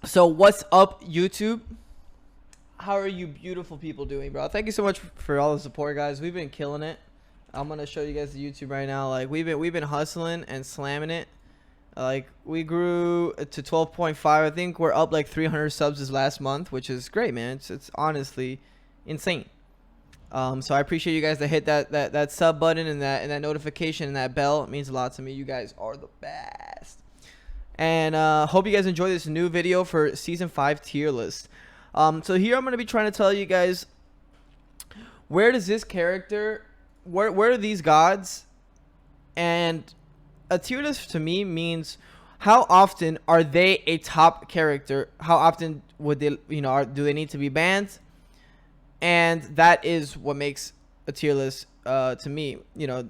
So what's up, YouTube? How are you beautiful people doing, bro? Thank you so much for all the support, guys. We've been killing it. I'm gonna show you guys the YouTube right now. Like we've been hustling and slamming it. Like we grew to 12.5. I think we're up like 300 subs this last month, which is great, man. It's honestly insane. So I appreciate you guys that hit that sub button and that notification and that bell. It means a lot to me. You guys are the best. And hope you guys enjoy this new video for season 5 tier list. So here I'm gonna be trying to tell you guys, where does this character, where are these gods, and a tier list to me means how often are they a top character, how often would they, do they need to be banned, and that is what makes a tier list to me.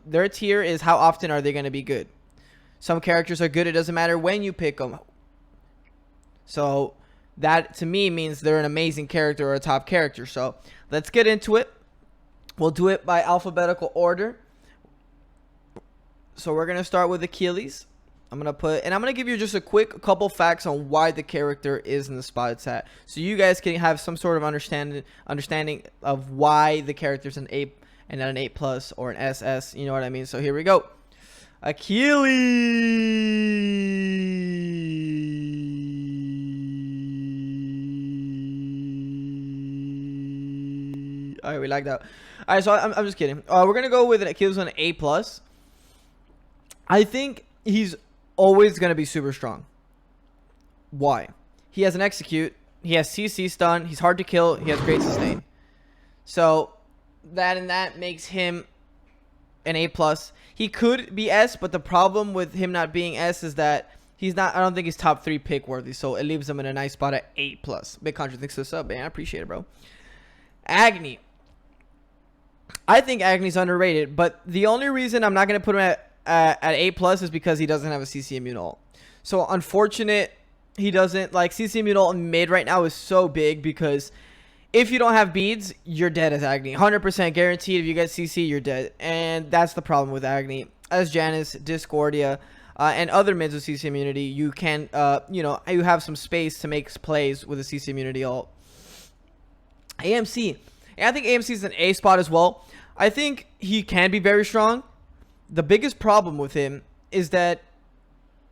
Their tier is how often are they going to be good. Some characters are good, it doesn't matter when you pick them. So that to me means they're an amazing character or a top character. So let's get into it. We'll do it by alphabetical order. So we're going to start with Achilles. I'm going to give you just a quick couple facts on why the character is in the spot it's at. So you guys can have some sort of understanding of why the character's an A and not an A+ or an SS. You know what I mean? So here we go. Achilles. All right, we like that. All right, so I'm just kidding. We're going to go with an Achilles on an A+. I think he's always going to be super strong. Why? He has an execute. He has CC stun. He's hard to kill. He has great sustain. So that makes him an A+. He could be S, but the problem with him not being S is that he's not. I don't think he's top 3 pick worthy. So it leaves him in a nice spot at A+. Big country, thanks for the sub, man. I appreciate it, bro. Agni. I think Agni's underrated, but the only reason I'm not going to put him at A+ is because he doesn't have a CC immune ult. So unfortunate he doesn't. Like, CC immune ult in mid right now is so big because if you don't have beads, you're dead as Agni. 100% guaranteed. If you get CC, you're dead. And that's the problem with Agni. As Janus, Discordia, and other mids with CC immunity, you can, you have some space to make plays with a CC immunity ult. AMC. And I think AMC is an A spot as well. I think he can be very strong. The biggest problem with him is that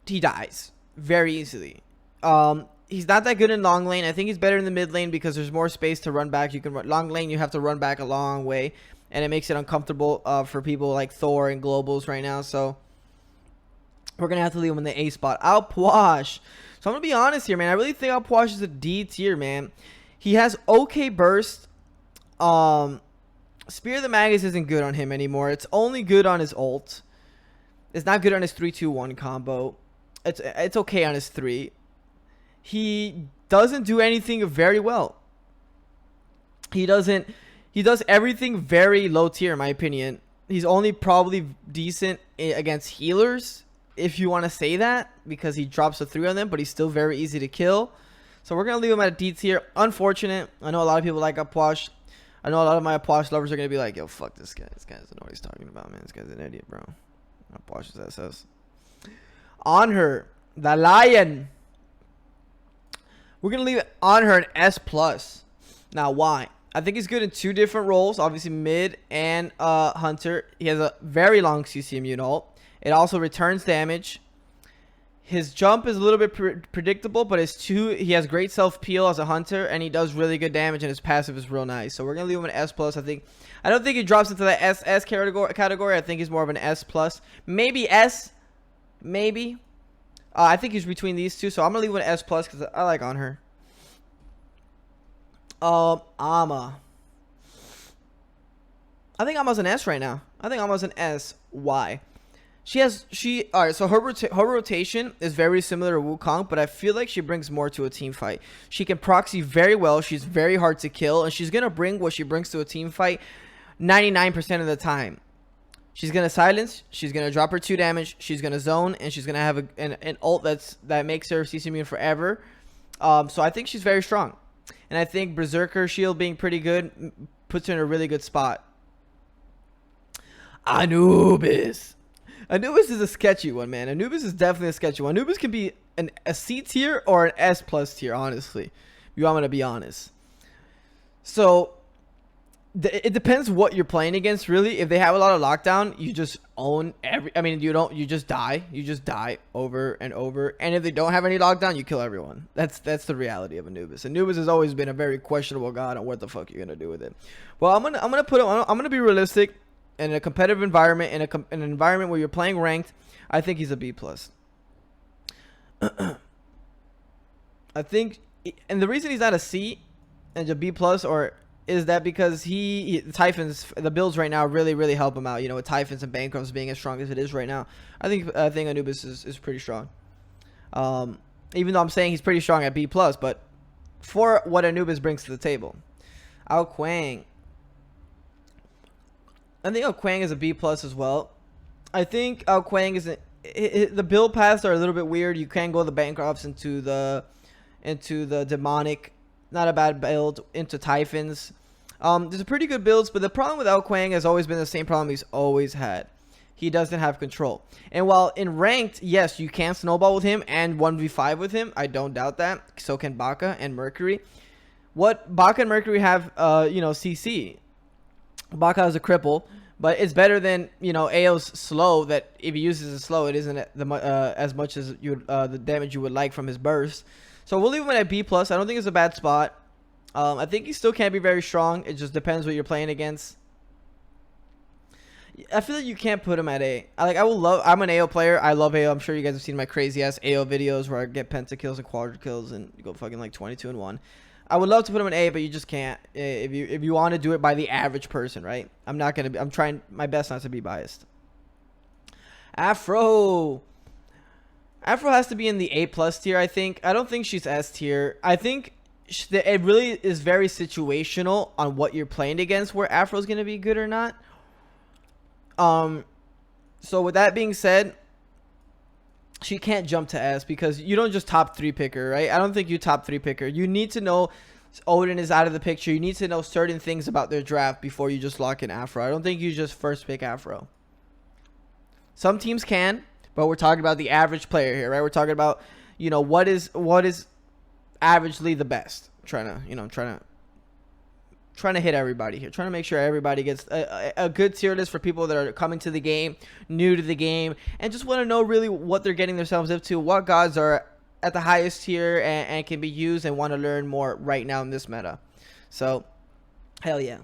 he dies very easily. He's not that good in long lane. I think he's better in the mid lane because there's more space to run back. You can run long lane. You have to run back a long way, and it makes it uncomfortable for people like Thor and globals right now. So we're gonna have to leave him in the A spot. Alpwash. So I'm gonna be honest here, man. I really think Alpwash is a D tier, man. He has okay burst. Spear of the Magus isn't good on him anymore. It's only good on his ult. It's not good on his 3-2-1 combo. It's okay on his 3. He doesn't do anything very well. He does everything very low tier in my opinion. He's only probably decent against healers, if you want to say that, because he drops a 3 on them, but he's still very easy to kill. So we're going to leave him at a D tier. Unfortunate. I know a lot of people like Upwash. I know a lot of my Upwash lovers are going to be like, yo, fuck this guy. This guy doesn't know what he's talking about, man. This guy's an idiot, bro. Upwash is SS. On her, the Lion. We're going to leave on her an S+. Now, why? I think he's good in 2 different roles. Obviously, mid and hunter. He has a very long CC immune ult. It also returns damage. His jump is a little bit predictable, but he has great self-peel as a hunter, and he does really good damage, and his passive is real nice. So we're going to leave him an S+. I don't think he drops into the SS category. I think he's more of an S+. Maybe S. Maybe. I think he's between these two, so I'm going to leave him an S+ because I like on her. Ama. I think Ama's an S right now. I think Ama's an S. Why? Alright, so her rotation is very similar to Wukong, but I feel like she brings more to a team fight. She can proxy very well. She's very hard to kill, and she's going to bring what she brings to a team fight 99% of the time. She's going to silence. She's going to drop her 2 damage. She's going to zone, and she's going to have an ult that makes her CC immune forever. So I think she's very strong. And I think Berserker Shield being pretty good puts her in a really good spot. Anubis. Anubis is a sketchy one, man. Anubis is definitely a sketchy one. Anubis can be a C tier or an S plus tier, honestly. If you want me to be honest. So it depends what you're playing against, really. If they have a lot of lockdown, you just own every. I mean, you just die. You just die over and over. And if they don't have any lockdown, you kill everyone. That's the reality of Anubis. Anubis has always been a very questionable god on what the fuck you're gonna do with it. Well, I'm gonna be realistic. In a competitive environment, in an environment where you're playing ranked, I think he's a B plus. I think, and the reason he's not a C and a B plus is that because Typhons, the builds right now really help him out. You know, with Typhons and Bankrupts being as strong as it is right now, I think Anubis is pretty strong. Even though I'm saying he's pretty strong at B plus, but for what Anubis brings to the table, Ao Kuang. I think Ao Kuang is a B plus as well. I think Ao Kuang is the build paths are a little bit weird. You can go the Bankrupts into the demonic. Not a bad build into Typhons. There's a pretty good builds, but the problem with Ao Kuang has always been the same problem he's always had. He doesn't have control. And while in ranked, yes, you can snowball with him and 1v5 with him. I don't doubt that. So can Baka and Mercury. What Baka and Mercury have, CC. Baka has a cripple, but it's better than, AO's slow, that if he uses a slow, it isn't as much as the damage you would like from his burst. So we'll leave him at B plus. I don't think it's a bad spot. I think he still can be very strong. It just depends what you're playing against. I feel like you can't put him at A. I'm an AO player. I love AO. I'm sure you guys have seen my crazy ass AO videos where I get pentakills and quadra kills and go fucking like 22-1. I would love to put him in A, but you just can't. If you want to do it by the average person, right? I'm trying my best not to be biased. Afro has to be in the A plus tier, I think. I don't think she's S tier. I think it really is very situational on what you're playing against, where Afro's going to be good or not. So with that being said, she can't jump to S because you don't just top 3 pick her, right? I don't think you top 3 pick her. You need to know Odin is out of the picture. You need to know certain things about their draft before you just lock in Afro. I don't think you just first pick Afro. Some teams can, but we're talking about the average player here, right? We're talking about, what is averagely the best. Trying to hit everybody here. Trying to make sure everybody gets a good tier list for people that are coming to the game, new to the game, and just want to know really what they're getting themselves into, what gods are at the highest tier and can be used and want to learn more right now in this meta. So, hell yeah.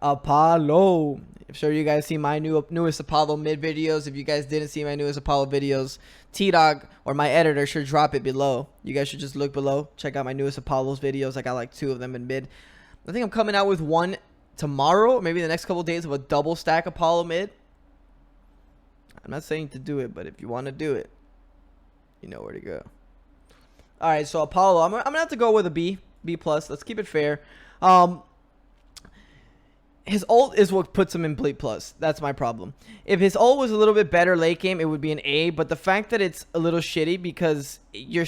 Apollo. I'm sure you guys see my newest Apollo mid videos. If you guys didn't see my newest Apollo videos, T-Dog or my editor should drop it below. You guys should just look below. Check out my newest Apollo's videos. I got like 2 of them in mid. I think I'm coming out with one tomorrow, maybe the next couple days, of a double stack Apollo mid. I'm not saying to do it, but if you want to do it, you know where to go. All right, so Apollo, I'm gonna have to go with a B plus. Let's keep it fair. His ult is what puts him in B plus. That's my problem. If his ult was a little bit better late game, it would be an A. But the fact that it's a little shitty because you're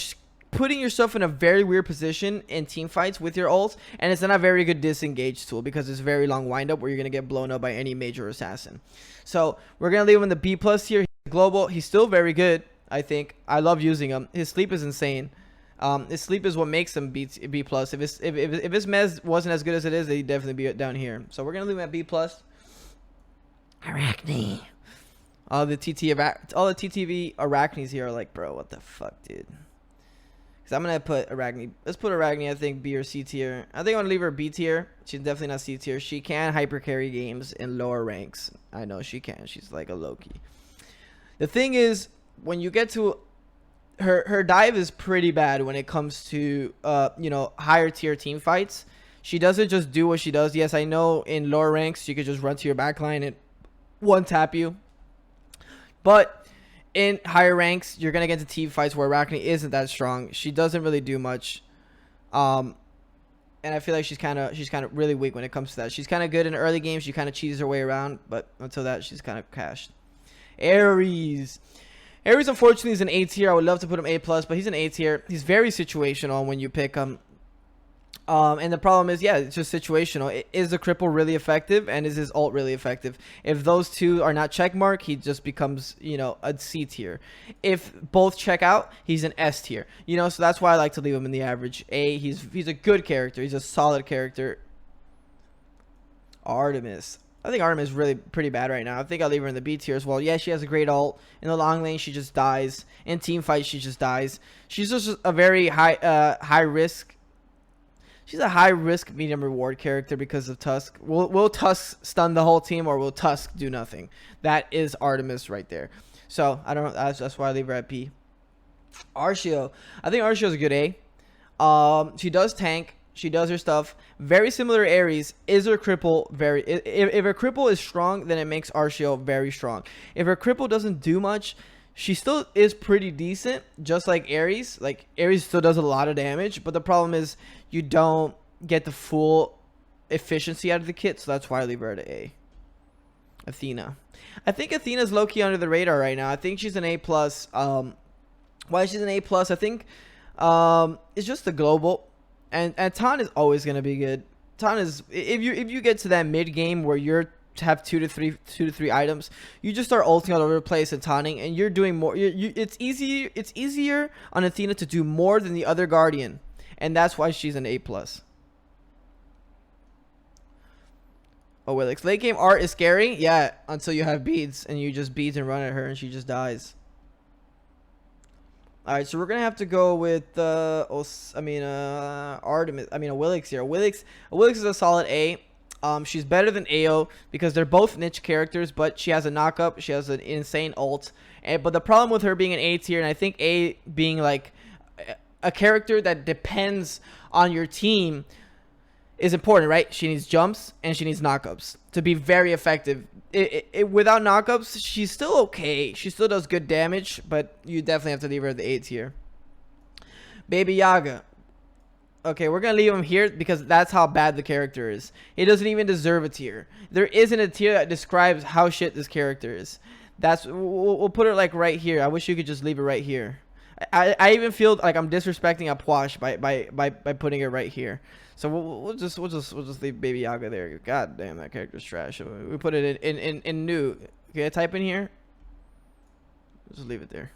putting yourself in a very weird position in team fights with your ult, and it's not a very good disengage tool because it's very long windup where you're gonna get blown up by any major assassin. So we're gonna leave him in the B plus here. He's global. He's still very good. I think I love using him. His sleep is insane. His sleep is what makes him B plus. If his mez wasn't as good as it is, he'd definitely be down here. So we're gonna leave him at B plus. Arachne. All the TTV Arachnes here are like, bro, what the fuck, dude? Because I'm gonna put Arachne. Let's put Arachne, I think, B or C tier. I think I'm gonna leave her B tier. She's definitely not C tier. She can hyper carry games in lower ranks. I know she can. She's like a Loki. The thing is, when you get to her dive is pretty bad when it comes to higher tier team fights. She doesn't just do what she does. Yes, I know in lower ranks she could just run to your backline and one tap you, but in higher ranks you're gonna get into team fights where Arachne isn't that strong. She doesn't really do much, and I feel like she's kind of really weak when it comes to that. She's kind of good in early games. She kind of cheeses her way around, but until that, she's kind of cashed. Ares, unfortunately, is an A tier. I would love to put him A plus, but he's an A tier. He's very situational when you pick him. And the problem is, yeah, it's just situational. Is the cripple really effective, and is his ult really effective? If those two are not check mark, he just becomes, you know, a C tier. If both check out, he's an S tier. You know, so that's why I like to leave him in the average A. He's a good character. He's a solid character. Artemis. I think Artemis is really pretty bad right now. I think I'll leave her in the B tier as well. Yeah, she has a great ult. In the long lane, she just dies. In team fight, she just dies. She's just a very high risk. She's a high risk, medium reward character because of Tusk. Will Tusk stun the whole team, or will Tusk do nothing? That is Artemis right there. So I don't know. That's why I leave her at B. Artsaavy. I think Artsaavy is a good A. She does tank. She does her stuff. Very similar to Ares. Is her cripple very... If her cripple is strong, then it makes Artsaavy very strong. If her cripple doesn't do much, she still is pretty decent, just like Ares. Like, Ares still does a lot of damage, but the problem is you don't get the full efficiency out of the kit, so that's why I leave her at A. Athena. I think Athena's low-key under the radar right now. I think she's an A+. Why she's an A+, I think it's just the global. And Tan is always going to be good. Tan is... If you get to that mid-game where you're have two to three items, you just start ulting all over the place and taunting, and you're doing more. It's easier on Athena to do more than the other Guardian, and that's why she's an A+. Oh, Willix. Late game art is scary, yeah, until you have beads and you just beads and run at her and she just dies. All right, so we're gonna have to go with Artemis. A Willix here. A Willix is a solid A. She's better than AO because they're both niche characters, but she has a knockup. She has an insane ult. But the problem with her being an A tier, and I think A being like a character that depends on your team, is important, right? She needs jumps and she needs knockups to be very effective. Without knockups, she's still okay. She still does good damage, but you definitely have to leave her at the A tier. Baby Yaga. Okay, we're going to leave him here because that's how bad the character is. He doesn't even deserve a tier. There isn't a tier that describes how shit this character is. We'll put it like right here. I wish you could just leave it right here. I even feel like I'm disrespecting Apwash by putting it right here. So we'll just leave Baby Yaga there. God damn, that character's trash. We put it in new. Okay, I type in here. Just leave it there.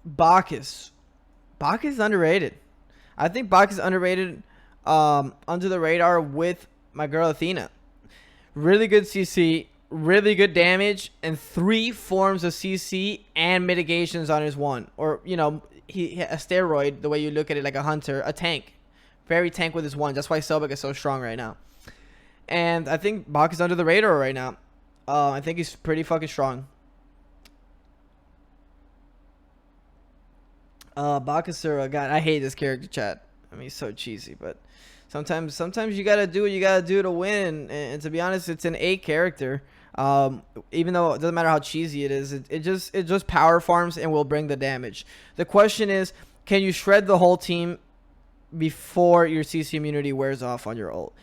Bacchus. Bacchus is underrated. I think Bacchus is underrated under the radar with my girl Athena. Really good CC, really good damage, and 3 forms of CC and mitigations on his one. Or, you know, a steroid, the way you look at it, like a hunter, a tank. Very tank with his one. That's why Selbek is so strong right now. And I think Bacchus is under the radar right now. I think he's pretty fucking strong. Bakasura, God, I hate this character, chat. I mean, he's so cheesy, but sometimes you gotta do what you gotta do to win. And to be honest, it's an A character. Even though it doesn't matter how cheesy it is, it just power farms and will bring the damage. The question is, can you shred the whole team before your CC immunity wears off on your ult?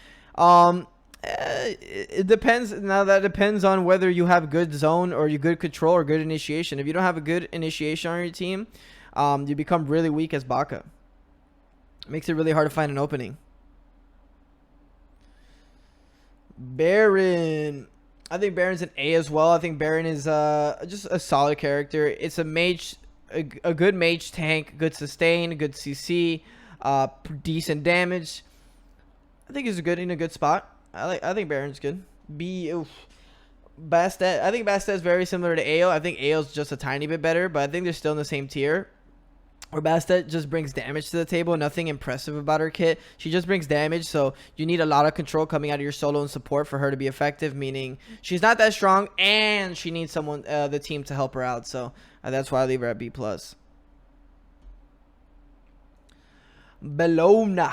It depends. Now that depends on whether you have good zone or you good control or good initiation. If you don't have a good initiation on your team, you become really weak as Baka. Makes it really hard to find an opening. Baron. I think Baron's an A as well. I think Baron is just a solid character. It's a mage, a good mage tank, good sustain, good CC, decent damage. I think he's good in a good spot. I think Baron's good. Bastet. I think Bastet is very similar to AO. I think AO's just a tiny bit better, but I think they're still in the same tier. Or Bastet just brings damage to the table. Nothing impressive about her kit. She just brings damage, so you need a lot of control coming out of your solo and support for her to be effective, meaning she's not that strong, and she needs someone, the team, to help her out. So that's why I leave her at B+. Bellona. I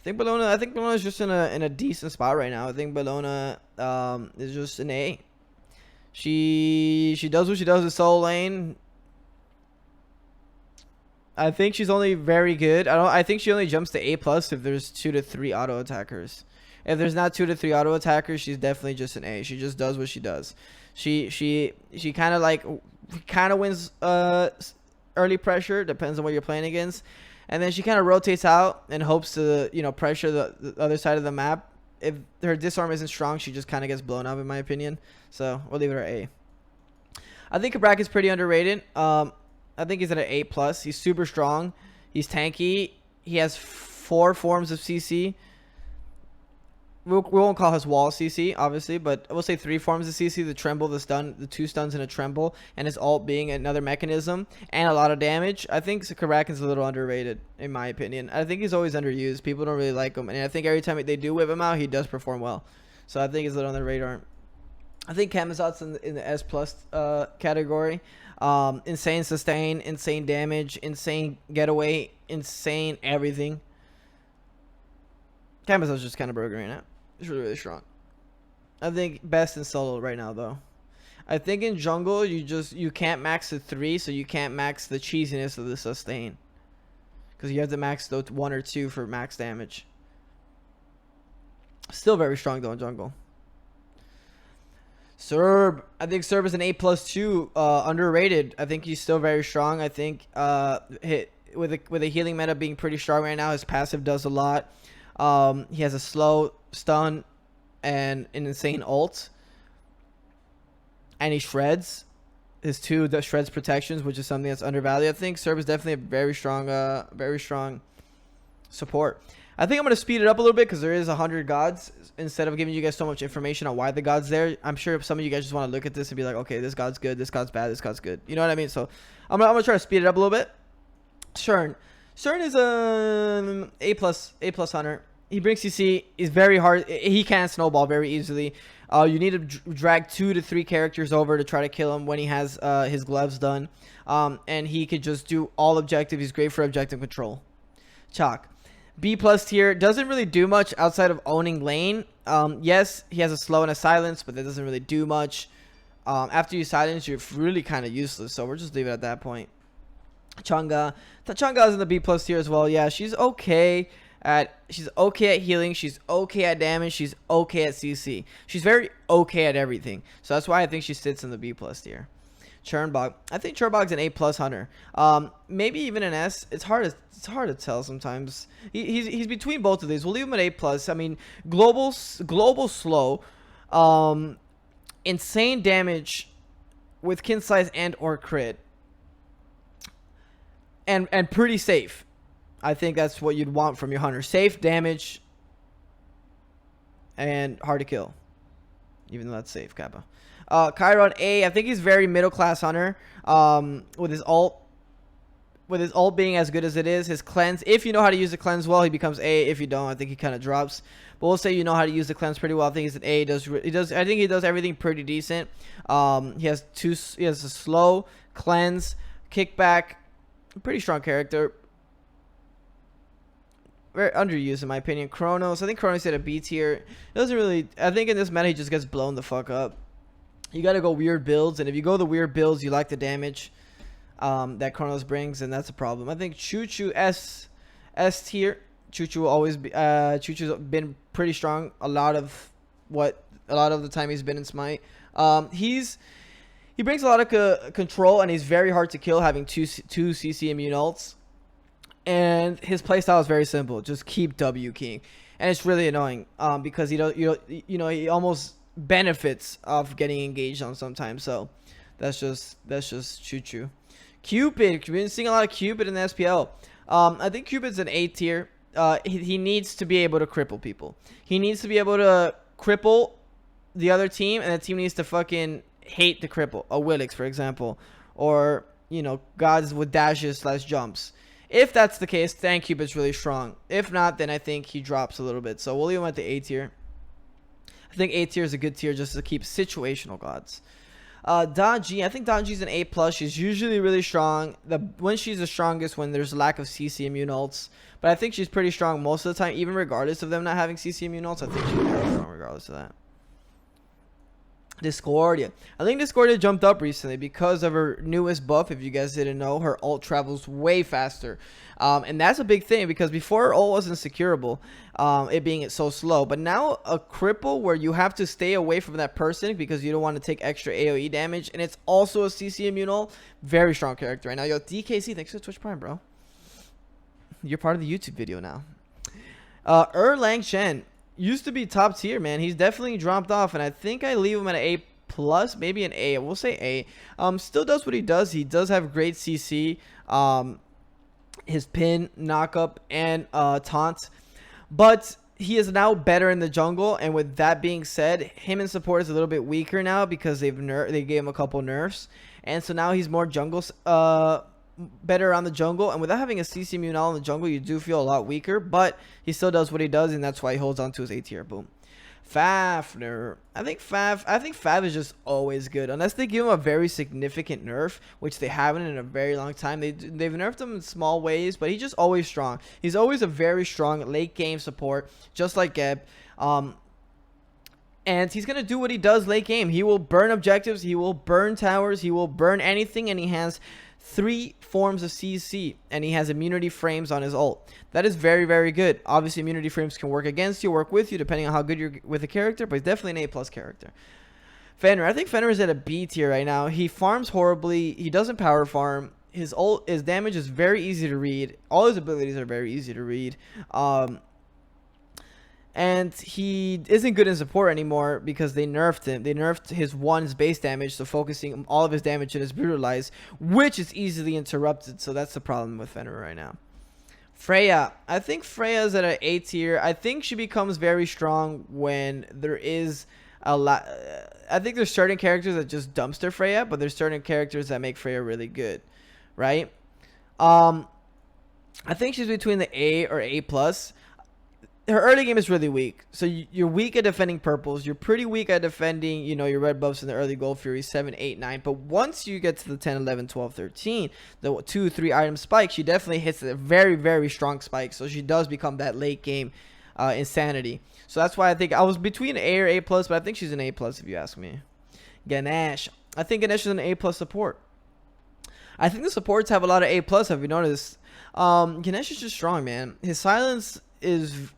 think Bellona is just in a decent spot right now. I think Bellona is just an A. She does what she does in solo lane. I think she's only very good. I think she only jumps to A+ if there's 2 to 3 auto attackers. If there's not 2 to 3 auto attackers, she's definitely just an A. She just does what she does. She kind of wins or early pressure, depends on what you're playing against. And then she kind of rotates out and hopes to, you know, pressure the other side of the map. If her disarm isn't strong, she just kind of gets blown up, in my opinion. So we'll leave it at A. I think Kabrak is pretty underrated. I think he's at an A+. He's super strong. He's tanky. He has 4 forms of CC. We won't call his wall CC, obviously, but we'll say 3 forms of CC: the tremble, the stun, the 2 stuns and a tremble, and his ult being another mechanism, and a lot of damage. I think Karakin's a little underrated, in my opinion. I think he's always underused. People don't really like him, and I think every time they do whip him out, he does perform well. So I think he's a little on the radar. I think Kamazot's in the S+ category. Insane sustain, insane damage, insane getaway, insane everything. Kamazot's just kind of broken right now. He's really, really strong. I think best in solo right now, though. I think in jungle, you can't max the 3, so you can't max the cheesiness of the sustain. Because you have to max the 1 or 2 for max damage. Still very strong, though, in jungle. Serb. I think Serb is an A+2. Underrated. I think he's still very strong. I think with a healing meta being pretty strong right now, his passive does a lot. He has a slow stun and an insane ult, and he shreds his 2 that shreds protections, which is something that's undervalued. I think Serb is definitely a very strong support. I think I'm going to speed it up a little bit because there is 100 gods. Instead of giving you guys so much information on why the god's there, I'm sure some of you guys just want to look at this and be like, okay, this god's good, this god's bad, this god's good. You know what I mean? So I'm gonna try to speed it up a little bit. Shern is an A+ hunter. He brings CC. He's very hard. He can snowball very easily. You need to drag 2 to 3 characters over to try to kill him when he has his gloves done. And he could just do all objective. He's great for objective control. Chalk. B+ tier. Doesn't really do much outside of owning lane. Yes, he has a slow and a silence, but that doesn't really do much. After you silence, you're really kind of useless. So we're just leave it at that point. Chang'e. Chang'e is in the B+ tier as well. Yeah, she's okay at healing. She's okay at damage. She's okay at CC. She's very okay at everything. So that's why I think she sits in the B+ tier. Chernbog. I think Chernbog's an A+ hunter. Maybe even an S. It's hard to tell sometimes. He's between both of these. We'll leave him at A+. I mean, global slow, insane damage with kin size and or crit, and pretty safe. I think that's what you'd want from your hunter. Safe, damage, and hard to kill. Even though that's safe, Kappa. Chiron A. I think he's very middle class hunter. With his ult being as good as it is, his cleanse. If you know how to use the cleanse well, he becomes A. If you don't, I think he kind of drops. But we'll say you know how to use the cleanse pretty well. I think he's an A. I think he does everything pretty decent. He has a slow cleanse, kickback, pretty strong character. Very underused in my opinion. Chronos. I think Chronos at a B tier. Doesn't really. I think in this meta he just gets blown the fuck up. You got to go weird builds, and if you go the weird builds, you like the damage that Chronos brings, and that's a problem. I think Choo-Choo S tier. Choo-Choo will always be. Choo-Choo's been pretty strong a lot of the time he's been in Smite. He brings a lot of control, and he's very hard to kill, having two CC immune ults. And his playstyle is very simple. Just keep W keying, and it's really annoying because he almost benefits of getting engaged on sometimes. So that's just Choo-Choo. Cupid. We've been seeing a lot of Cupid in the SPL. I think Cupid's an A tier. He needs to be able to cripple people. He needs to be able to cripple the other team, and the team needs to fucking hate the cripple. A Willix, for example, or gods with dashes / jumps. If that's the case, then Cupid's really strong. If not, then I think he drops a little bit. So we'll leave him at the A tier. I think A tier is a good tier just to keep situational gods. Daji. I think Daji's an A+. She's usually really strong. When she's the strongest, when there's lack of CC immune ults. But I think she's pretty strong most of the time, even regardless of them not having CC immune ults. I think she's very strong regardless of that. Discordia. I think Discordia jumped up recently because of her newest buff. If you guys didn't know, her ult travels way faster. And that's a big thing because before her ult wasn't securable, it being so slow. But now a cripple where you have to stay away from that person because you don't want to take extra AoE damage. And it's also a CC immune ult. Very strong character right now. Yo, DKC, thanks for Twitch Prime, bro. You're part of the YouTube video now. Lang Shen. Used to be top tier, man. He's definitely dropped off, and I think I leave him at an A plus, maybe an A. We'll say A. Still does what he does. He does have great CC, his pin, knockup, and taunt, but he is now better in the jungle. And with that being said, him in support is a little bit weaker now because they gave him a couple nerfs, and so now he's more jungle better around the jungle, and without having a CC immune in the jungle, you do feel a lot weaker, but he still does what he does, and that's why he holds on to his A tier. Boom. Fafner. I think Fav is just always good unless they give him a very significant nerf, which they haven't in a very long time. They've nerfed him in small ways, but he's just always strong. He's always a very strong late game support, just like Geb. And he's going to do what he does late game. He will burn objectives, he will burn towers, he will burn anything, and he has 3 forms of CC, and he has immunity frames on his ult. That is very, very good. Obviously, immunity frames can work against you, work with you, depending on how good you're with a character, but he's definitely an A+ character. Fenrir. I think Fenrir is at a B tier right now. He farms horribly. He doesn't power farm. His damage is very easy to read. All his abilities are very easy to read. And he isn't good in support anymore because they nerfed him. They nerfed his base damage, so focusing all of his damage in his brutalize, which is easily interrupted. So that's the problem with Fenrir right now. Freya. I think Freya's at an A tier. I think she becomes very strong when there is a lot. I think there's certain characters that just dumpster Freya, but there's certain characters that make Freya really good, right? I think she's between the A or A+. Her early game is really weak. So you're weak at defending purples. You're pretty weak at defending, your red buffs in the early gold fury 7, 8, 9. But once you get to the 10, 11, 12, 13, the 2, 3 item spike, she definitely hits a very, very strong spike. So she does become that late game insanity. So that's why I think I was between A or A+, but I think she's an A+ if you ask me. Ganesh. I think Ganesh is an A+ support. I think the supports have a lot of A+, have you noticed? Ganesh is just strong, man. His silence is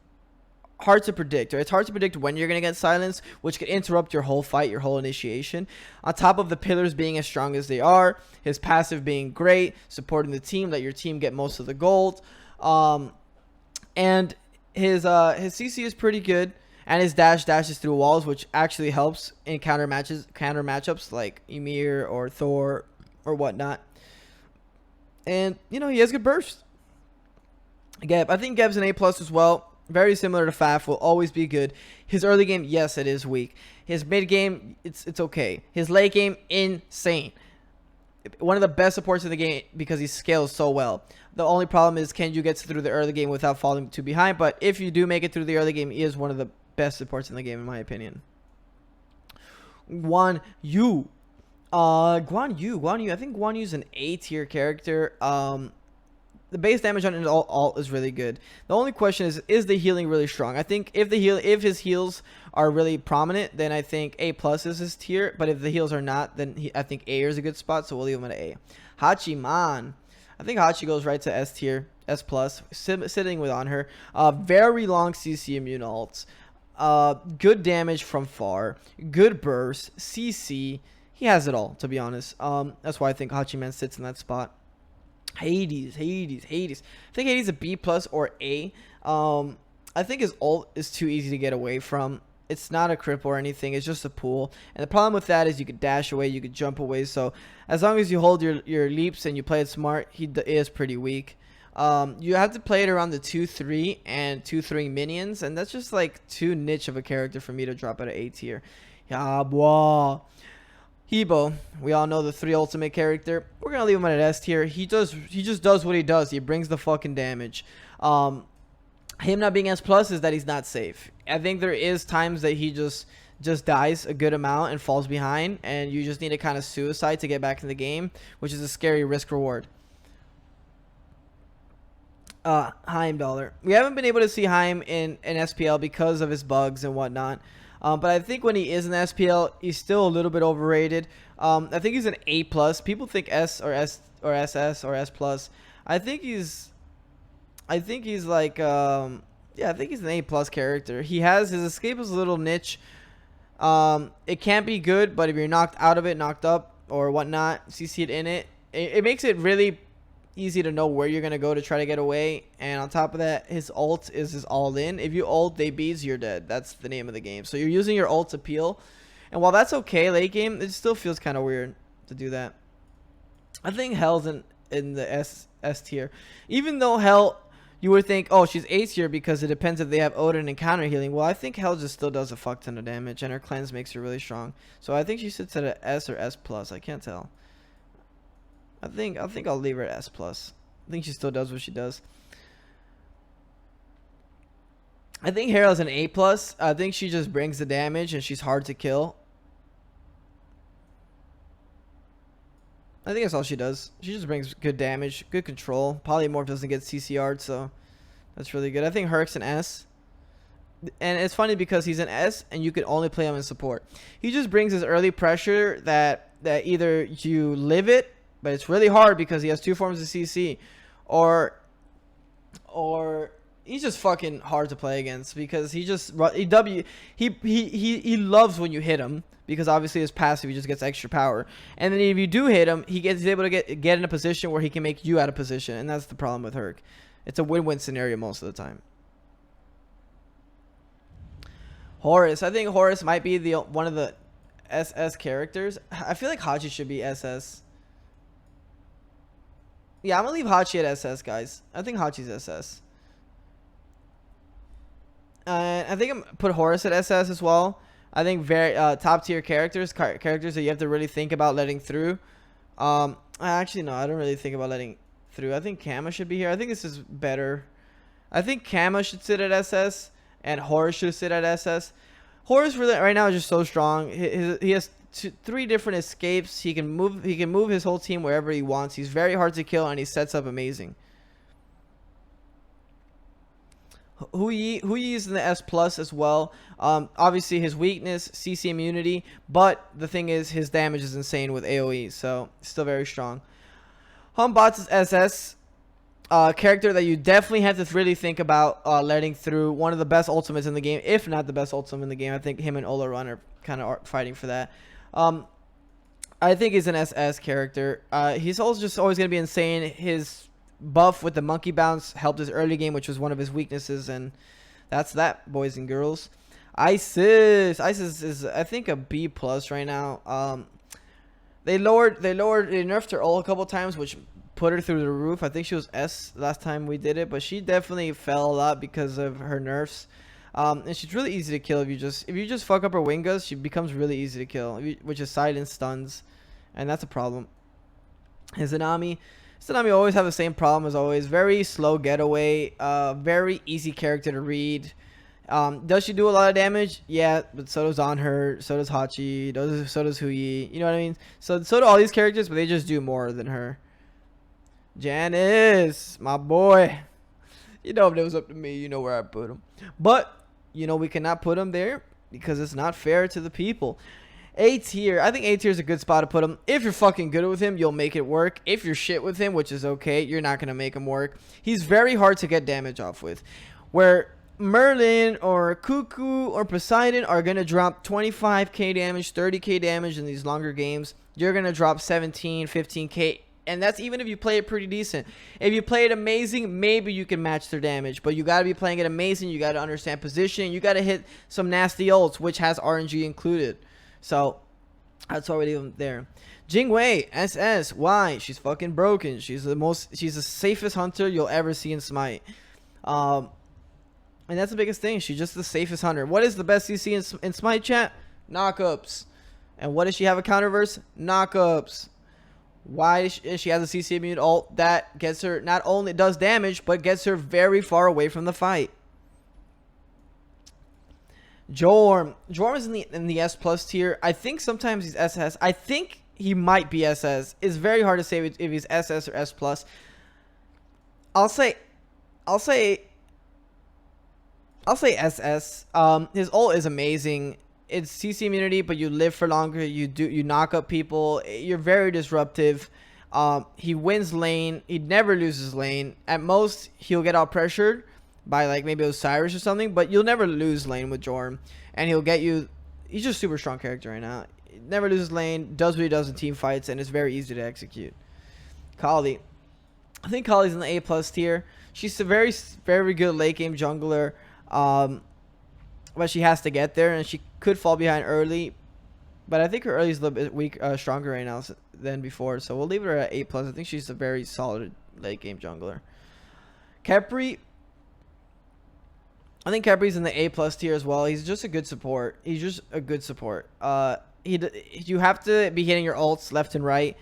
hard to predict, or it's hard to predict when you're going to get silence, which could interrupt your whole fight, your whole initiation. On top of the pillars being as strong as they are, his passive being great, supporting the team, let your team get most of the gold. And his CC is pretty good, and his dashes through walls, which actually helps in counter matchups like Ymir or Thor or whatnot. And he has good burst. Geb, I think Geb's an A+ as well. Very similar to Faf, will always be good. His early game, yes, it is weak. His mid game, it's okay. His late game, insane. One of the best supports in the game because he scales so well. The only problem is, can you get through the early game without falling too behind? But if you do make it through the early game, he is one of the best supports in the game, in my opinion. Guan Yu. Guan Yu. I think Guan Yu's an A tier character. The base damage on ult is really good. The only question is the healing really strong? I think if his heals are really prominent, then I think A+ is his tier. But if the heals are not, then I think A is a good spot, so we'll leave him at A. Hachiman. I think Hachi goes right to S tier, S+, sitting with on her. Very long CC immune ults. Good damage from far. Good burst. CC. He has it all, to be honest. That's why I think Hachiman sits in that spot. Hades. I think Hades is a B+ or A. I think his ult is too easy to get away from. It's not a cripple or anything. It's just a pool. And the problem with that is you could dash away, you could jump away. So as long as you hold your leaps and you play it smart, he is pretty weak. You have to play it around the 2-3 and 2-3 minions. And that's just like too niche of a character for me to drop at an A tier. Yeah, boy. Hebo, we all know the 3 ultimate character. We're gonna leave him at an S tier. He just does what he does. He brings the fucking damage. Him not being S+ is that he's not safe. I think there is times that he just dies a good amount and falls behind, and you just need to kind of suicide to get back in the game, which is a scary risk reward. Heim Dollar. We haven't been able to see Heim in SPL because of his bugs and whatnot. But I think when he is in SPL, he's still a little bit overrated. I think he's an A plus. People think S or SS or S plus. I think he's like yeah, I think he's an A plus character. He has his escape is a little niche. It can't be good, but if you're knocked out of it, knocked up or whatnot, CC'd in it, it makes it really easy to know where you're gonna go to try to get away. And on top of that, his ult is his all in. If you ult, they bees, you're dead. That's the name of the game. So you're using your ult to peel, and while that's okay late game, it still feels kind of weird to do that. I think Hell's in the S tier, even though Hell, you would think, oh, she's A tier because it depends if they have Odin and counter healing. Well, I think Hell just still does a fuck ton of damage, and her cleanse makes her really strong. So I think she sits at an S or S plus. I can't tell. I think I'll leave her at S plus. I think she still does what she does. I think Harrow's an A plus. I think she just brings the damage and she's hard to kill. I think that's all she does. She just brings good damage, good control. Polymorph doesn't get CCR'd, so that's really good. I think Herc's an S. And it's funny because he's an S and you can only play him in support. He just brings his early pressure that either you live it, but it's really hard because he has 2 forms of CC, or he's just fucking hard to play against because he loves when you hit him because obviously his passive he just gets extra power, and then if you do hit him, he's able to get in a position where he can make you out of position, and that's the problem with Herc. It's a win-win scenario most of the time. Horus, I think Horus might be one of the SS characters. I feel like Hachi should be SS. Yeah, I'm gonna leave Hachi at SS, guys. I think Hachi's SS. I think I'm gonna put Horus at SS as well. I think very top tier characters that you have to really think about letting through. Actually no, I don't really think about letting through. I think Kama should be here. I think this is better. I think Kama should sit at SS and Horus should sit at SS. Horus right now is just so strong. He has 3 different escapes. He can move his whole team wherever he wants. He's very hard to kill and he sets up amazing. Hu Yi is in the S plus as well. Obviously his weakness, CC immunity, but the thing is his damage is insane with AoE, so still very strong. Humbots is SS. Character that you definitely have to really think about letting through. One of the best ultimates in the game, if not the best ultimate in the game. I think him and Ola Run are kind of fighting for that. I think he's an SS character. He's also just always going to be insane. His buff with the monkey bounce helped his early game, which was one of his weaknesses, and that's that, boys and girls. Isis is I think a B plus right now. They nerfed her ult a couple times, which put her through the roof. I think she was S last time we did it, but she definitely fell a lot because of her nerfs. And she's really easy to kill if you just fuck up her Wingas. She becomes really easy to kill, which is silent stuns, and that's a problem. His Tsunami always have the same problem as always. Very slow getaway. Very easy character to read. Does she do a lot of damage? Yeah, but so does Anher, so does Hachi, so does Hu Yi. You know what I mean? So do all these characters, but they just do more than her. Janice, my boy. You know, if it was up to me, you know where I put him. But you know we cannot put him there because it's not fair to the people. A tier. I think A tier is a good spot to put him. If you're fucking good with him, you'll make it work. If you're shit with him, which is okay, you're not going to make him work. He's very hard to get damage off with. Where Merlin or Cuckoo or Poseidon are going to drop 25k damage, 30k damage in these longer games. You're going to drop 17, 15k. And that's even if you play it pretty decent. If you play it amazing, maybe you can match their damage. But you got to be playing it amazing. You got to understand position. You got to hit some nasty ults, which has RNG included. So that's why we leave them there. Jingwei, SS. Why? She's fucking broken. She's the safest hunter you'll ever see in Smite. And that's the biggest thing. She's just the safest hunter. What is the best CC in Smite chat? Knockups. And what does she have a counterverse? Knockups. Why she has a CC immune ult that gets her, not only does damage, but gets her very far away from the fight. Jorm is in the S plus tier. I think sometimes he's SS. I think he might be SS. It's very hard to say if he's SS or S plus. I'll say SS. His ult is amazing. it's CC immunity, but you live for longer. You knock up people. You're very disruptive. He wins lane. He never loses lane. At most, he'll get out pressured by like maybe Osiris or something, but you'll never lose lane with Jorm, and he'll get you. He's just a super strong character right now. He never loses lane. Does what he does in team fights, and it's very easy to execute. Kali. I think Kali's in the A+ tier. She's a very, very good late game jungler, but she has to get there, and she could fall behind early. But I think her early is a little bit weak, stronger right now than before, so we'll leave her at A+. I think she's a very solid late game jungler. Khepri. I think Khepri's in the A+ tier as well. He's just a good support. He's just a good support. You have to be hitting your ults left and right.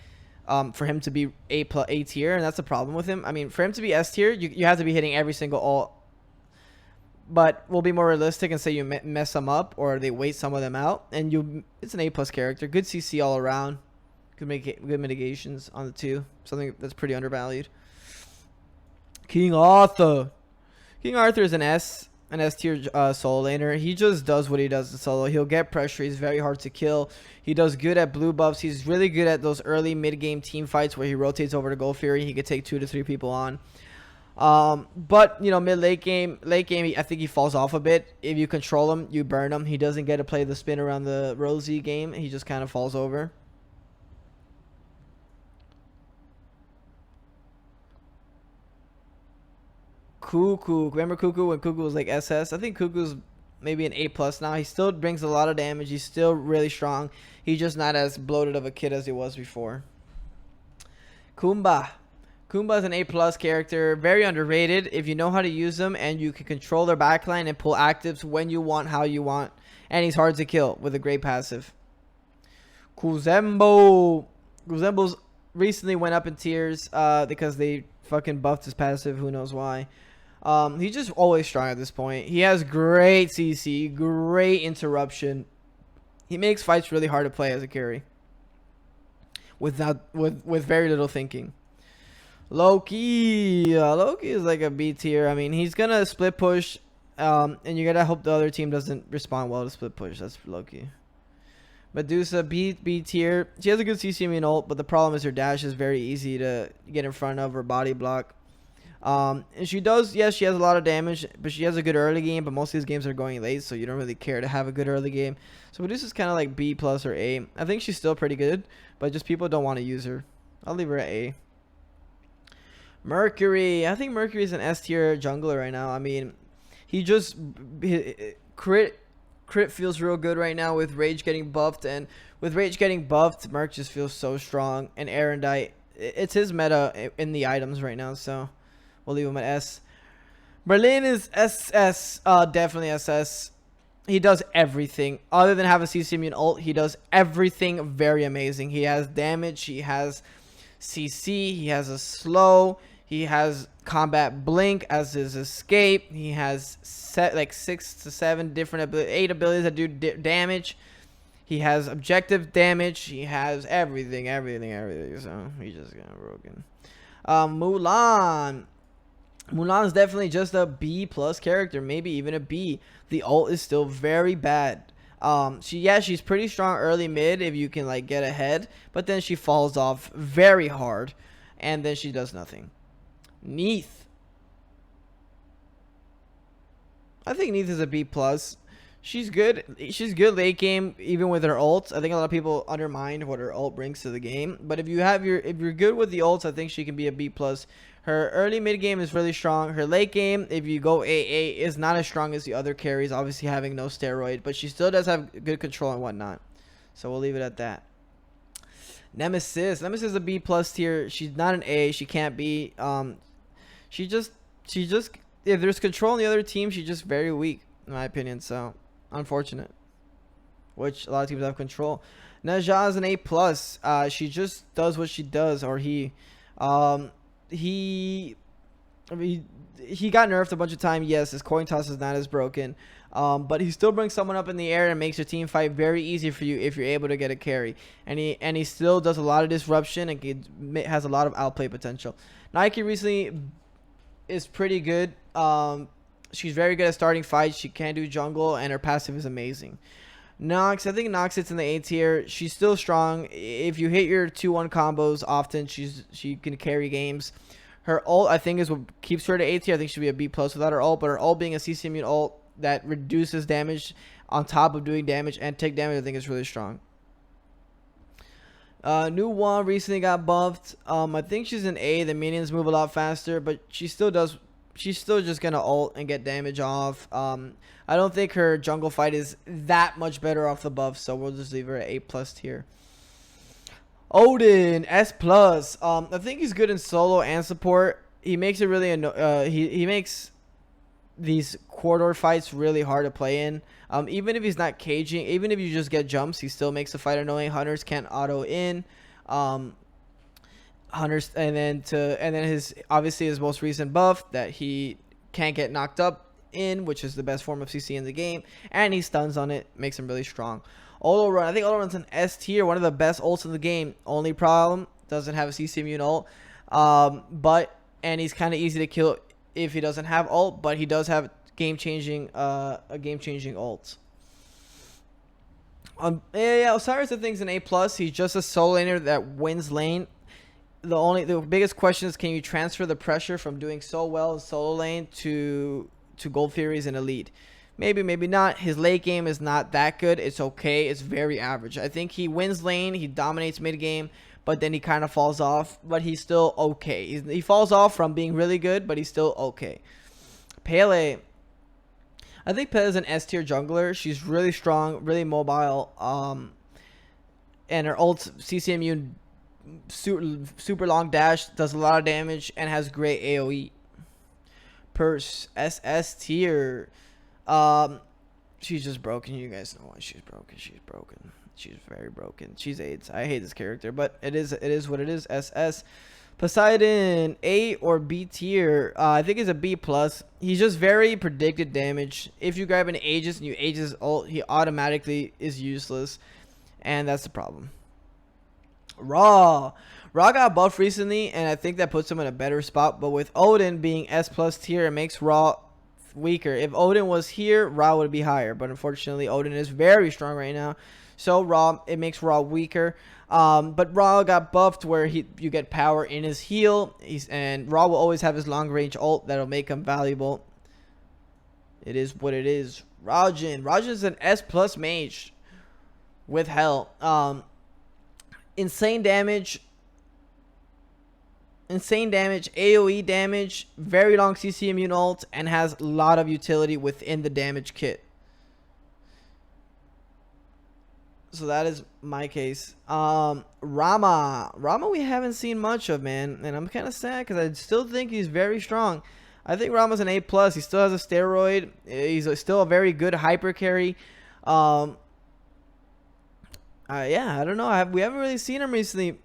For him to be A tier, and that's the problem with him. I mean, for him to be S tier, you have to be hitting every single ult. But we'll be more realistic and say you mess them up, or they wait some of them out, and it's an A+ character. Good CC all around. Good mitigations on the 2. Something that's pretty undervalued. King Arthur. King Arthur is an S tier solo laner. He just does what he does in solo. He'll get pressure. He's very hard to kill. He does good at blue buffs. He's really good at those early mid-game team fights where he rotates over to Gold Fury. He could take 2 to 3 people on. But, you know, late game, I think he falls off a bit. If you control him, you burn him. He doesn't get to play the spin around the Rosie game. He just kind of falls over. Cuckoo. Remember Cuckoo when Cuckoo was like SS? I think Cuckoo's maybe an A+ now. He still brings a lot of damage. He's still really strong. He's just not as bloated of a kid as he was before. Kumba. Kumba is an A+ character. Very underrated. If you know how to use them and you can control their backline and pull actives when you want, how you want. And he's hard to kill with a great passive. Kuzembo. Kuzembo's recently went up in tiers because they fucking buffed his passive. Who knows why. He's just always strong at this point. He has great CC, great interruption. He makes fights really hard to play as a carry. With very little thinking. Loki. Loki is like a B tier. I mean, he's gonna split push, and you gotta hope the other team doesn't respond well to split push. That's Loki. Medusa, B tier. She has a good CC immune ult, but the problem is her dash is very easy to get in front of, her body block. And she does, yes, she has a lot of damage, but she has a good early game, but most of these games are going late, so you don't really care to have a good early game. So Medusa's kind of like B+ or A. I think she's still pretty good, but just people don't want to use her. I'll leave her at A. Mercury. I think Mercury's an S tier jungler right now. I mean, he just crit feels real good right now with Rage getting buffed, and with Rage getting buffed, Merc just feels so strong. And Erendite, it's his meta in the items right now, so we'll leave him at S. Berlin is SS, definitely SS. He does everything other than have a CC immune ult. He does everything very amazing. He has damage. He has CC. He has a slow. He has combat blink as his escape. He has like 6 to 7 different 8 abilities that do damage. He has objective damage. He has everything. So he just got broken. Mulan. Mulan is definitely just a B+ character, maybe even a B. The ult is still very bad. She's pretty strong early mid if you can like get ahead, but then she falls off very hard, and then she does nothing. Neith. I think Neith is a B+. She's good. She's good late game, even with her ults. I think a lot of people undermine what her ult brings to the game. But if you're good with the ults, I think she can be a B+. Her early mid game is really strong. Her late game, if you go AA, is not as strong as the other carries, obviously having no steroid, but she still does have good control and whatnot. So we'll leave it at that. Nemesis. Nemesis is a B+ tier. She's not an A. She can't be. She just if there's control on the other team, she's just very weak, in my opinion. So unfortunate. Which a lot of teams have control. Najah is an A+. She just does what she does, or he got nerfed a bunch of times. Yes, his coin toss is not as broken. But he still brings someone up in the air and makes your team fight very easy for you if you're able to get a carry. And he still does a lot of disruption and has a lot of outplay potential. Nike recently is pretty good. She's very good at starting fights. She can do jungle, and her passive is amazing. Nox, I think Nox sits in the A tier. She's still strong. If you hit your 2-1 combos often, she can carry games. Her ult, I think, is what keeps her to A tier. I think she'd be a B plus without her ult, but her ult being a CC immune ult that reduces damage on top of doing damage and take damage, I think is really strong. New Wand recently got buffed. I think she's an A. The minions move a lot faster, but she still does. She's still just gonna ult and get damage off. I don't think her jungle fight is that much better off the buff, so we'll just leave her at A plus tier. Odin S plus. I think he's good in solo and support. He makes it really he makes these corridor fights really hard to play in. Even if he's not caging, even if you just get jumps, he still makes the fight annoying. Hunters can't auto in. Hunters and then his obviously his most recent buff that he can't get knocked up in, which is the best form of CC in the game, and he stuns on it, makes him really strong. Olo run, I think Olo run's an S tier, one of the best ults in the game. Only problem, doesn't have a CC immune ult, and he's kind of easy to kill if he doesn't have ult, but he does have a game changing ult. Osiris I think is an A plus. He's just a solo laner that wins lane. The biggest question is, can you transfer the pressure from doing so well in solo lane to Gold Furies and Elite? Maybe, maybe not. His late game is not that good. It's okay. It's very average. I think he wins lane. He dominates mid game, but then he kind of falls off. But he's still okay. He falls off from being really good, but he's still okay. Pele. I think Pele is an S tier jungler. She's really strong, really mobile. And her ult CC immune, super long dash, does a lot of damage, and has great AoE. Purse SS tier. She's just broken. You guys know why she's broken. She's broken. She's very broken. She's AIDS. I hate this character, but it is what it is. SS. Poseidon, A or B tier. I think it's a B plus. He's just very predicted damage. If you grab an Aegis and you Aegis ult, he automatically is useless, and that's the problem. Raw got buffed recently, and I think that puts him in a better spot. But with Odin being S plus tier, it makes Raw weaker. If Odin was here, Raw would be higher, but unfortunately Odin is very strong right now, so it makes Raw weaker. But Raw got buffed where you get power in his heal, and Raw will always have his long range ult that'll make him valuable. It is what it is. Rajin is an S plus mage with Hell. Insane damage, AoE damage, very long CC immune ult, and has a lot of utility within the damage kit. So that is my case. Rama we haven't seen much of, man, and I'm kind of sad because I still think he's very strong. I think Rama's an A plus. He still has a steroid. He's still a very good hyper carry. Yeah, I don't know. We haven't really seen him recently.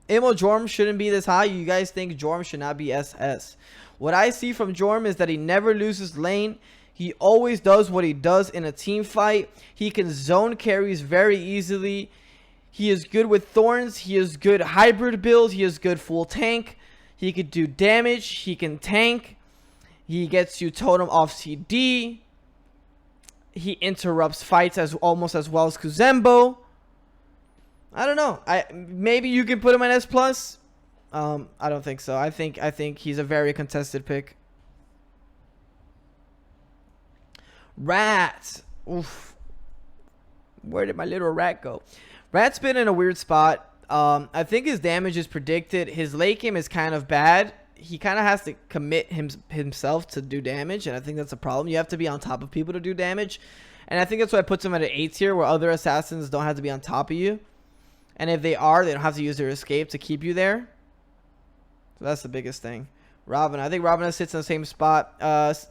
Imo Jorm shouldn't be this high. You guys think Jorm should not be SS. What I see from Jorm is that he never loses lane. He always does what he does in a team fight. He can zone carries very easily. He is good with thorns. He is good hybrid build. He is good full tank. He could do damage. He can tank. He gets you totem off CD. He interrupts fights almost as well as Kuzembo. I don't know. Maybe you can put him in S plus. I don't think so. I think he's a very contested pick. Rat. Oof. Where did my little rat go? Rat's been in a weird spot. I think his damage is predicted. His late game is kind of bad. He kind of has to commit himself to do damage, and I think that's a problem. You have to be on top of people to do damage, and I think that's why I puts him at an A tier, where other assassins don't have to be on top of you. And if they are, they don't have to use their escape to keep you there. So that's the biggest thing. Ravana. I think Ravana sits in the same spot.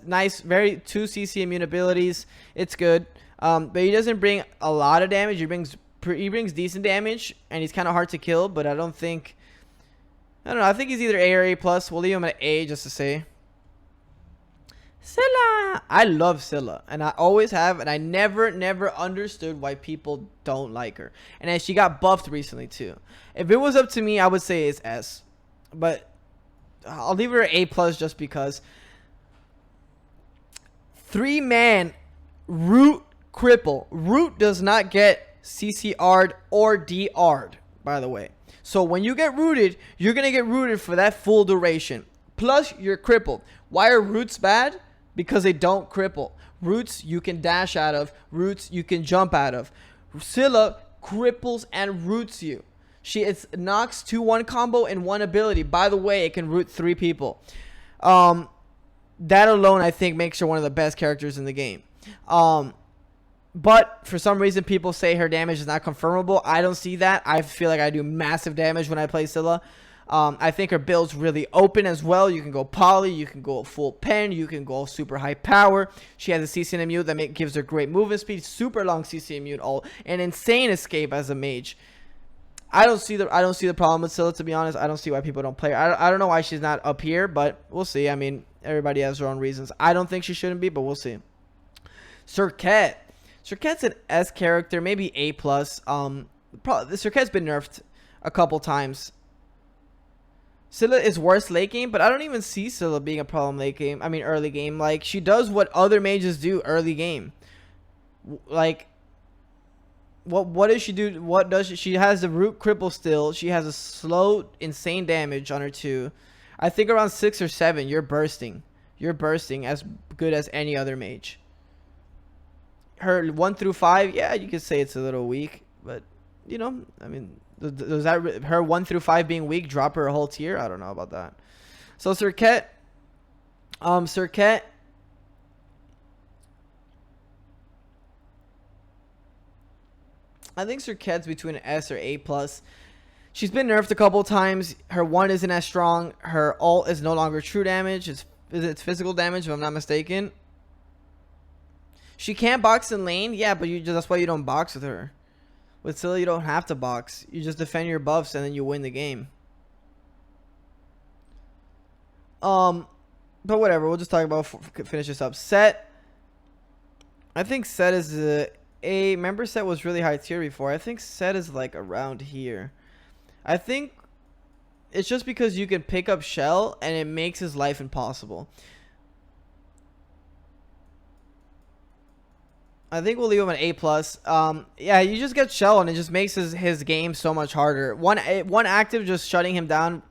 Nice, very 2 CC immune abilities. It's good. But he doesn't bring a lot of damage. He brings decent damage, and he's kind of hard to kill, but I don't know. I think he's either A or A plus. We'll leave him at A just to say. Scylla. I love Scylla, and I always have, and I never understood why people don't like her. And she got buffed recently too. If it was up to me, I would say it's S, but I'll leave her at A plus just because. 3-man root cripple. Root does not get CCR'd or DR'd, by the way. So when you get rooted, you're going to get rooted for that full duration. Plus, you're crippled. Why are roots bad? Because they don't cripple. Roots you can dash out of. Roots you can jump out of. Scylla cripples and roots you. It's knocks 2-1 combo and 1 ability. By the way, it can root 3 people. That alone, I think, makes her one of the best characters in the game. But for some reason, people say her damage is not confirmable. I don't see that. I feel like I do massive damage when I play Scylla. I think her build's really open as well. You can go poly, you can go full pen, you can go super high power. She has a CC that gives her great movement speed, super long CC ult, and insane escape as a mage. I don't see the problem with Scylla, to be honest. I don't see why people don't play her. I don't know why she's not up here, but we'll see. I mean, everybody has their own reasons. I don't think she shouldn't be, but we'll see. Serket. Serket's an S character, maybe A+. Serket's been nerfed a couple times. Scylla is worse late game, but I don't even see Scylla being a problem late game. I mean, early game. Like, she does what other mages do early game. Like, what does she do? What does she has the root cripple still. She has a slow, insane damage on her too. I think around 6 or 7, you're bursting. You're bursting as good as any other mage. Her 1 through 5, yeah, you could say it's a little weak, but you know, I mean, does that her 1 through 5 being weak drop her a whole tier? I don't know about that. So Serket, Serket. I think Serket's between an S or A+. She's been nerfed a couple times. Her 1 isn't as strong. Her ult is no longer true damage. It's physical damage, if I'm not mistaken. She can't box in lane. Yeah, but that's why you don't box with her. With Scylla, you don't have to box. You just defend your buffs and then you win the game. But whatever. We'll just talk about finish this up. Set. I think Set is remember Set was really high tier before. I think Set is like around here. I think it's just because you can pick up Shell and it makes his life impossible. I think we'll leave him an A+. Yeah, you just get Shell and it just makes his game so much harder. One active just shutting him down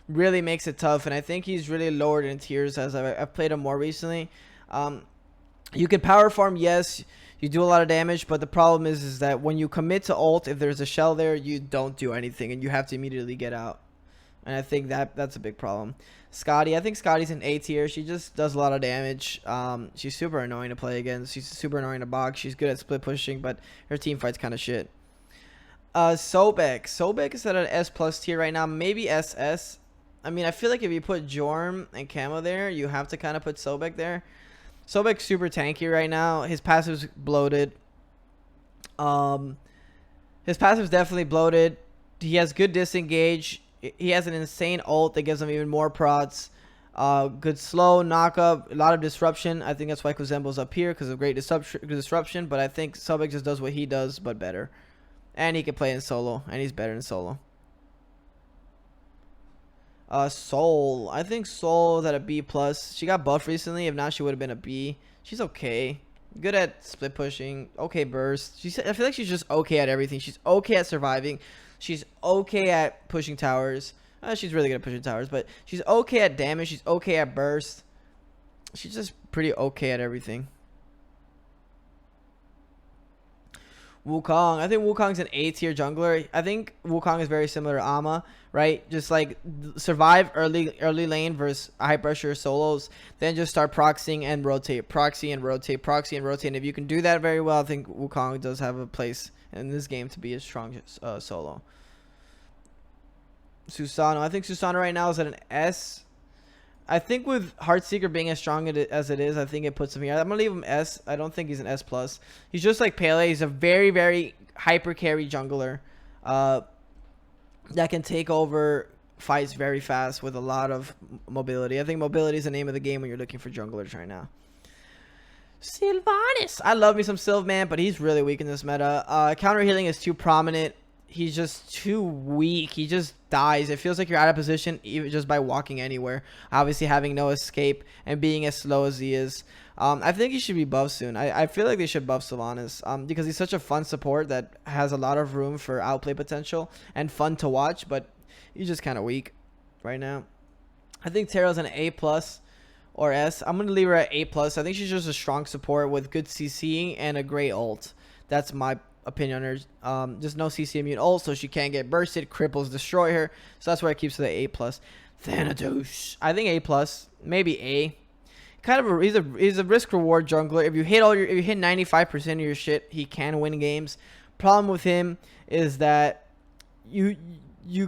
really makes it tough, and I think he's really lowered in tiers as I've played him more recently. You can power farm, yes, you do a lot of damage, but the problem is that when you commit to ult, if there's a Shell there, you don't do anything and you have to immediately get out. And I think that's a big problem. Scotty, I think Scotty's an A tier. She just does a lot of damage. She's super annoying to play against. She's super annoying to box. She's good at split pushing, but her team fight's kind of shit. Sobek. Sobek is at an S+ tier right now. Maybe SS. I mean, I feel like if you put Jorm and Camo there, you have to kind of put Sobek there. Sobek's super tanky right now. His passive's bloated. His passive's definitely bloated. He has good disengage. He has an insane ult that gives him even more prods. Good slow, knock up, a lot of disruption. I think that's why Kuzembo's up here, because of great disruption. But I think Sobek just does what he does, but better. And he can play in solo, and he's better in solo. Soul. I think Soul is at a B+. She got buffed recently. If not, she would have been a B. She's okay. Good at split pushing. Okay burst. I feel like she's just okay at everything. She's okay at surviving. She's okay at pushing towers. She's really good at pushing towers, but she's okay at damage. She's okay at burst. She's just pretty okay at everything. Wukong. I think Wukong's an A tier jungler. I think Wukong is very similar to Ama, right? Just like survive early lane versus high pressure solos, then just start proxying and rotate, proxy and rotate, proxy and rotate. And if you can do that very well, I think Wukong does have a place in this game to be a strong solo. Susano. I think Susano right now is at an S. I think with Heartseeker being as strong as it is, I think it puts him here. I'm going to leave him S. I don't think he's an S+. He's just like Pele. He's a very, very hyper carry jungler that can take over fights very fast with a lot of mobility. I think mobility is the name of the game when you're looking for junglers right now. Sylvanas. I love me some Sylv, man, but he's really weak in this meta. Counter healing is too prominent. he's just too weak. He just dies. It feels like you're out of position even just by walking anywhere. Obviously, having no escape and being as slow as he is. I think he should be buffed soon. I feel like they should buff Sylvanas because he's such a fun support that has a lot of room for outplay potential and fun to watch, but he's just kind of weak right now. I think Terra's an A+ or S. I'm going to leave her at A+. I think she's just a strong support with good CCing and a great ult. That's my opinion on her. Just no CC immune ult, so she can't get bursted. Cripples destroy her. So that's why it keeps her at A+. Thanatos. I think A+, maybe A. Kind of he's a risk reward jungler. If you hit 95% of your shit, he can win games. Problem with him is that you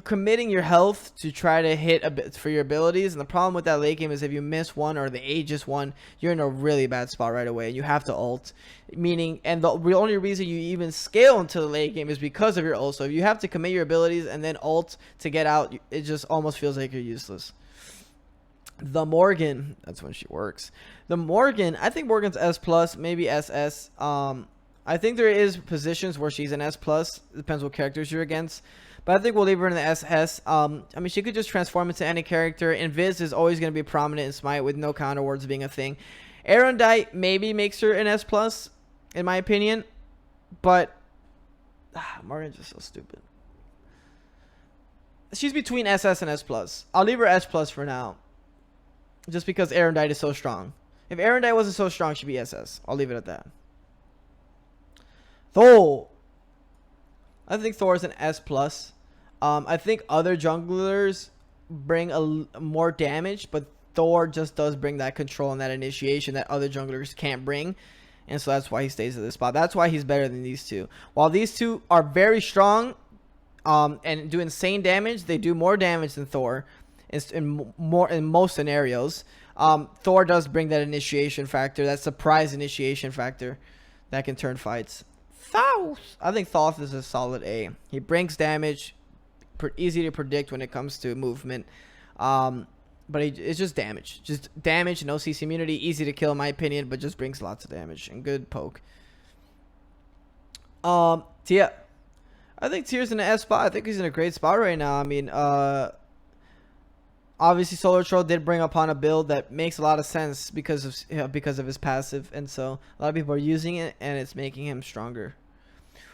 committing your health to try to hit a bit for your abilities, and the problem with that late game is if you miss one or the Aegis one, you're in a really bad spot right away. You have to ult, meaning, and the only reason you even scale into the late game is because of your ult. So if you have to commit your abilities and then ult to get out, it just almost feels like you're useless. The Morgan, that's when she works. The Morgan, I think Morgan's S+, maybe SS. I think there is positions where she's an S+. Depends what characters you're against. But I think we'll leave her in the SS. I mean, she could just transform into any character. Invis is always going to be prominent in Smite with no counter wards being a thing. Erendite maybe makes her an S+, in my opinion. But Morgan's just so stupid. She's between SS and S+. I'll leave her S+ for now. Just because Erendite is so strong. If Erendite wasn't so strong, she'd be SS. I'll leave it at that. Thor. I think Thor is an S+. I think other junglers bring more damage, but Thor just does bring that control and that initiation that other junglers can't bring. And so that's why he stays at this spot. That's why he's better than these two. While these two are very strong and do insane damage, they do more damage than Thor. In most scenarios, Thor does bring that initiation factor, that surprise initiation factor that can turn fights. Thoth, I think Thoth is a solid A. He brings damage, easy to predict when it comes to movement, but it's just damage, no CC immunity, easy to kill in my opinion, but just brings lots of damage and good poke. Tia, I think Tia's in an S spot. I think he's in a great spot right now. I mean, obviously, Solar Troll did bring upon a build that makes a lot of sense because of his passive, and so a lot of people are using it, and it's making him stronger.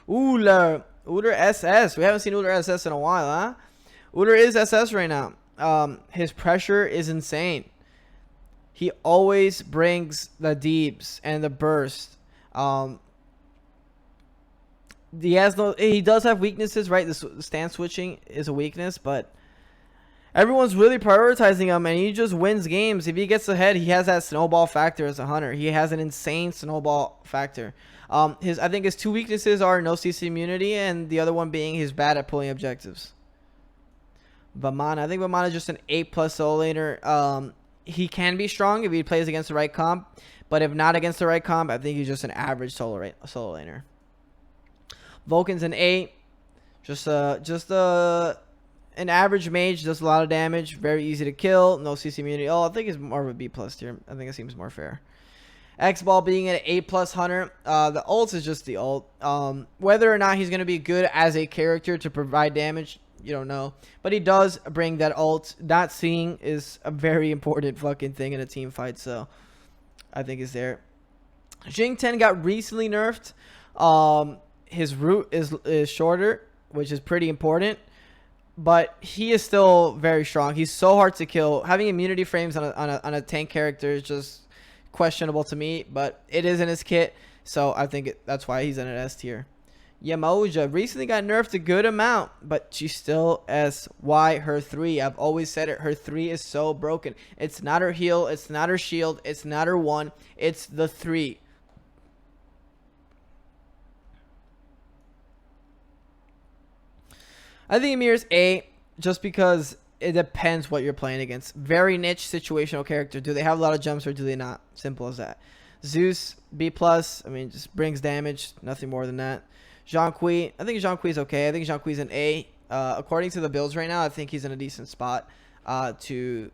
Uller SS. We haven't seen Uller SS in a while, huh? Uller is SS right now. His pressure is insane. He always brings the deeps and the burst. He does have weaknesses, right? The stance switching is a weakness, but everyone's really prioritizing him, and he just wins games. If he gets ahead, he has that snowball factor as a hunter. He has an insane snowball factor. I think his two weaknesses are no CC immunity, and the other one being he's bad at pulling objectives. Vamana, I think Vamana is just an A+ solo laner. He can be strong if he plays against the right comp, but if not against the right comp, I think he's just an average solo laner. Vulcan's an A, just an average mage, does a lot of damage, very easy to kill, no CC immunity. I think it's more of a B+ tier. I think it seems more fair. X-Ball being an A+ hunter, the ult is just the ult. Whether or not he's going to be good as a character to provide damage, you don't know. But he does bring that ult. Not seeing is a very important fucking thing in a team fight, so I think it's there. Jing 10 got recently nerfed. His root is shorter, which is pretty important. But he is still very strong. He's so hard to kill. Having immunity frames on a tank character is just questionable to me, but it is in his kit, so I think that's why he's in an S tier. Yamoja recently got nerfed a good amount, but she's still S. Why her 3? I've always said it. Her 3 is so broken. It's not her heal. It's not her shield. It's not her 1. It's the 3. I think Ymir's A, just because it depends what you're playing against. Very niche situational character. Do they have a lot of jumps or do they not? Simple as that. Zeus, B+. I mean, just brings damage. Nothing more than that. Jean-Qui. I think Jean-Qui's okay. I think Jean-Qui's an A. According to the builds right now, I think he's in a decent spot to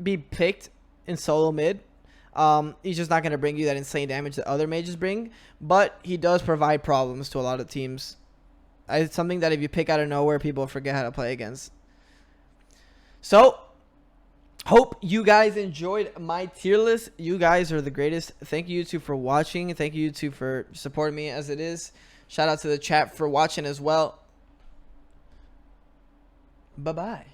be picked in solo mid. He's just not going to bring you that insane damage that other mages bring. But he does provide problems to a lot of teams It's something that if you pick out of nowhere, people forget how to play against. So, hope you guys enjoyed my tier list. You guys are the greatest. Thank you, YouTube, for watching. Thank you, YouTube, for supporting me as it is. Shout out to the chat for watching as well. Bye-bye.